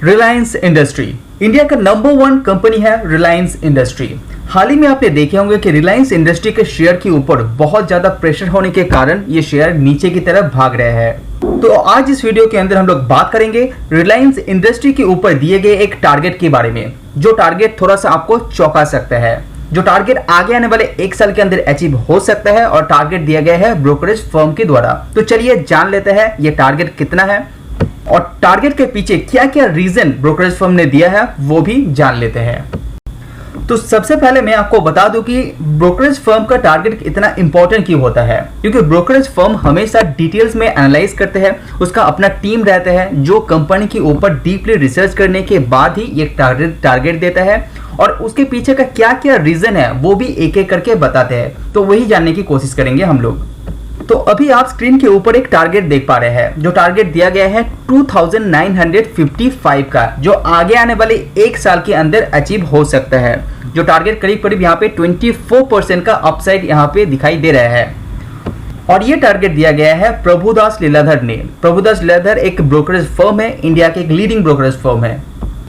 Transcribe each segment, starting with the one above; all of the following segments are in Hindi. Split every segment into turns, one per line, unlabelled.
रिलायंस इंडस्ट्री इंडिया का नंबर 1 कंपनी है रिलायंस इंडस्ट्री। हाल ही में आपने देखे होंगे कि रिलायंस इंडस्ट्री के शेयर के ऊपर बहुत ज्यादा प्रेशर होने के कारण ये शेयर नीचे की तरफ भाग रहे हैं। तो आज इस वीडियो के अंदर हम लोग बात करेंगे रिलायंस इंडस्ट्री के ऊपर दिए गए एक टारगेट के बारे में, जो टारगेट थोड़ा सा आपको चौंका सकता है, जो टारगेट आगे आने वाले 1 साल के अंदर अचीव हो सकता है और टारगेट दिया गया है ब्रोकरेज फर्म के द्वारा। तो चलिए जान लेते हैं ये टारगेट कितना है और टारगेट के पीछे क्या क्या रीजन ब्रोकरेज फर्म ने दिया है वो भी जान लेते हैं। तो सबसे पहले मैं आपको बता दूं कि ब्रोकरेज फर्म का टारगेट इतना इंपॉर्टेंट क्यों होता है, क्योंकि ब्रोकरेज फर्म हमेशा डिटेल्स में एनालाइज करते हैं, उसका अपना टीम रहता है जो कंपनी के ऊपर डीपली रिसर्च करने के बाद ही ये टारगेट देता है और उसके पीछे का क्या क्या रीजन है वो भी एक एक करके बताते हैं। तो वही जानने की कोशिश करेंगे हम लोग। तो अभी आप स्क्रीन के ऊपर एक टारगेट देख पा रहे हैं, जो टारगेट दिया गया है 2955 का, जो आगे आने वाले 1 साल के अंदर अचीव हो सकता है। जो टारगेट करीब करीब यहाँ पे 24% का अपसाइड यहाँ पे दिखाई दे रहा है और ये टारगेट दिया गया है प्रभुदास लीलाधर ने। प्रभुदास लीलाधर एक ब्रोकरेज फर्म है, इंडिया के एक लीडिंग ब्रोकरेज फर्म है।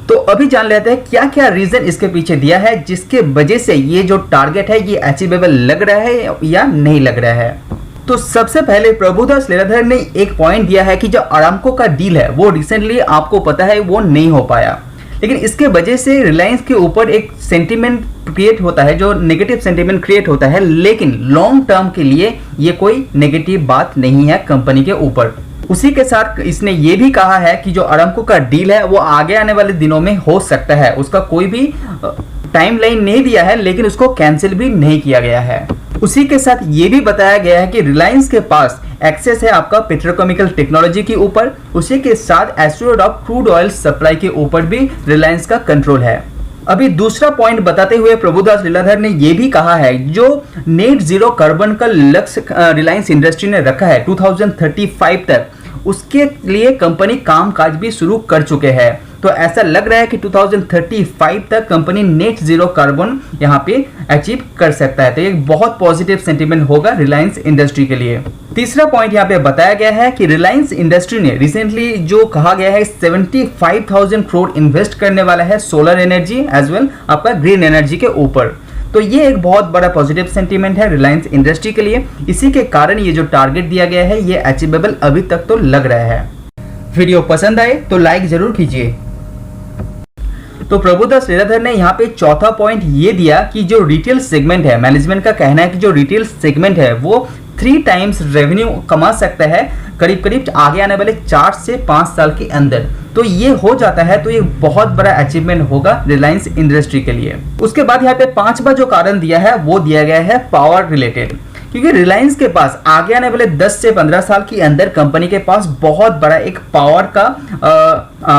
तो अभी जान लेते हैं क्या क्या रीजन इसके पीछे दिया है जिसके वजह से ये जो टारगेट है ये अचीवेबल लग रहा है या नहीं लग रहा है। तो सबसे पहले प्रभुदास लीलाधर ने एक पॉइंट दिया है कि जो अरामको का डील है वो रिसेंटली आपको पता है वो नहीं हो पाया, लेकिन इसके वजह से रिलायंस के ऊपर एक सेंटीमेंट क्रिएट होता है, जो नेगेटिव सेंटीमेंट क्रिएट होता है, लेकिन लॉन्ग टर्म के लिए ये कोई नेगेटिव बात नहीं है कंपनी के ऊपर। उसी के साथ इसने ये भी कहा है कि जो अरामको का डील है वो आगे आने वाले दिनों में हो सकता है, उसका कोई भी टाइमलाइन नहीं दिया है लेकिन उसको कैंसिल भी नहीं किया गया है। उसी के साथ ये भी बताया गया है कि रिलायंस के पास एक्सेस है आपका पेट्रोकेमिकल टेक्नोलॉजी के ऊपर, उसी के साथ assured of crude oil supply के ऊपर भी रिलायंस का कंट्रोल है। अभी दूसरा पॉइंट बताते हुए प्रभुदास लीलाधर ने यह भी कहा है जो नेट जीरो कार्बन का लक्ष्य रिलायंस इंडस्ट्री ने रखा है 2035 तक, उसके लिए कंपनी कामकाज भी शुरू कर चुके हैं। तो ऐसा लग रहा है कि 2035 तक कंपनी नेट जीरो कार्बन यहां पे अचीव कर सकता है। तो ये बहुत पॉजिटिव सेंटीमेंट होगा रिलायंस इंडस्ट्री के लिए। तीसरा पॉइंट यहां पे बताया गया है कि रिलायंस इंडस्ट्री ने रिसेंटली जो कहा गया है 75,000 करोड़ इन्वेस्ट करने वाला है सोलर एनर्जी एज वेल आपका ग्रीन एनर्जी के ऊपर। तो ये एक बहुत बड़ा पॉजिटिव सेंटीमेंट है रिलायंस इंडस्ट्री के लिए। इसी के कारण ये जो टारगेट दिया गया है ये अचीवेबल अभी तक तो लग रहा है। वीडियो पसंद आए तो लाइक जरूर कीजिए। तो प्रभुदास लीलाधर ने यहाँ पे चौथा पॉइंट ये दिया कि जो रिटेल सेगमेंट है, मैनेजमेंट का कहना है कि जो रिटेल सेगमेंट है वो 3 टाइम्स रेवेन्यू कमा सकता है करीब करीब आगे आने वाले 4 से 5 साल के अंदर। तो ये हो जाता है तो ये बहुत बड़ा अचीवमेंट होगा रिलायंस इंडस्ट्री के लिए। उसके बाद यहाँ पे 5वां जो कारण दिया है वो दिया गया है पावर रिलेटेड, क्योंकि रिलायंस के पास आगे आने वाले 10 से 15 साल के अंदर कंपनी के पास बहुत बड़ा एक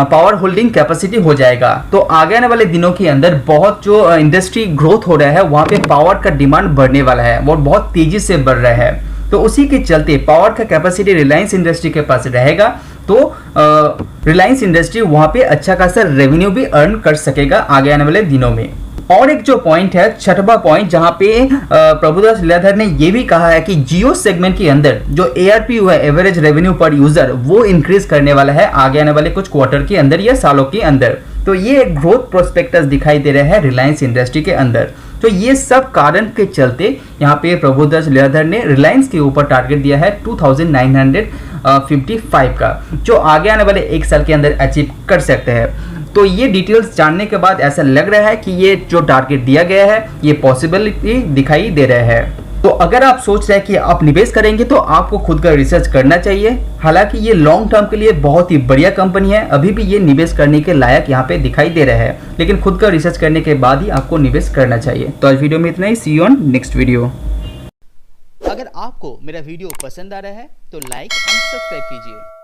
पावर होल्डिंग कैपेसिटी हो जाएगा। तो आगे आने वाले दिनों के अंदर बहुत जो इंडस्ट्री ग्रोथ हो रहा है वहां पे पावर का डिमांड बढ़ने वाला है और बहुत तेजी से बढ़ रहा है। तो उसी के चलते पावर का कैपेसिटी रिलायंस इंडस्ट्री के पास रहेगा तो रिलायंस इंडस्ट्री वहां पे अच्छा खासा रेवेन्यू भी अर्न कर सकेगा आगे आने वाले दिनों में। और एक जो पॉइंट है 6वां पॉइंट, जहां पे प्रभुदास लीलाधर ने यह भी कहा है कि जियो सेगमेंट के अंदर जो ARPU है एवरेज रेवेन्यू पर यूजर वो इंक्रीज करने वाला है आगे आने वाले कुछ क्वार्टर के अंदर या सालों के अंदर। तो ये एक ग्रोथ प्रोस्पेक्टस दिखाई दे रहा है रिलायंस इंडस्ट्री के अंदर। तो ये सब कारण के चलते यहाँ पे प्रभुदास लीलाधर ने रिलायंस के ऊपर टारगेट दिया है 2955 का, जो आगे आने वाले 1 साल के अंदर अचीव कर सकते हैं। तो ये डिटेल्स जानने के बाद ऐसा लग रहा है कि ये जो टारगेट दिया गया है ये पॉसिबिलिटी दिखाई दे रहा है। तो अगर आप सोच रहे हैं कि आप निवेश करेंगे तो आपको खुद का रिसर्च करना चाहिए। हालांकि ये लॉन्ग टर्म के लिए बहुत ही बढ़िया कंपनी है, अभी भी ये निवेश करने के लायक यहाँ पे दिखाई दे रहा है, लेकिन खुद का रिसर्च करने के बाद ही आपको निवेश करना चाहिए। तो आज वीडियो में इतना ही। सी यू ऑन नेक्स्ट वीडियो।
अगर आपको मेरा वीडियो पसंद आ रहा है तो लाइक एंड सब्सक्राइब कीजिए।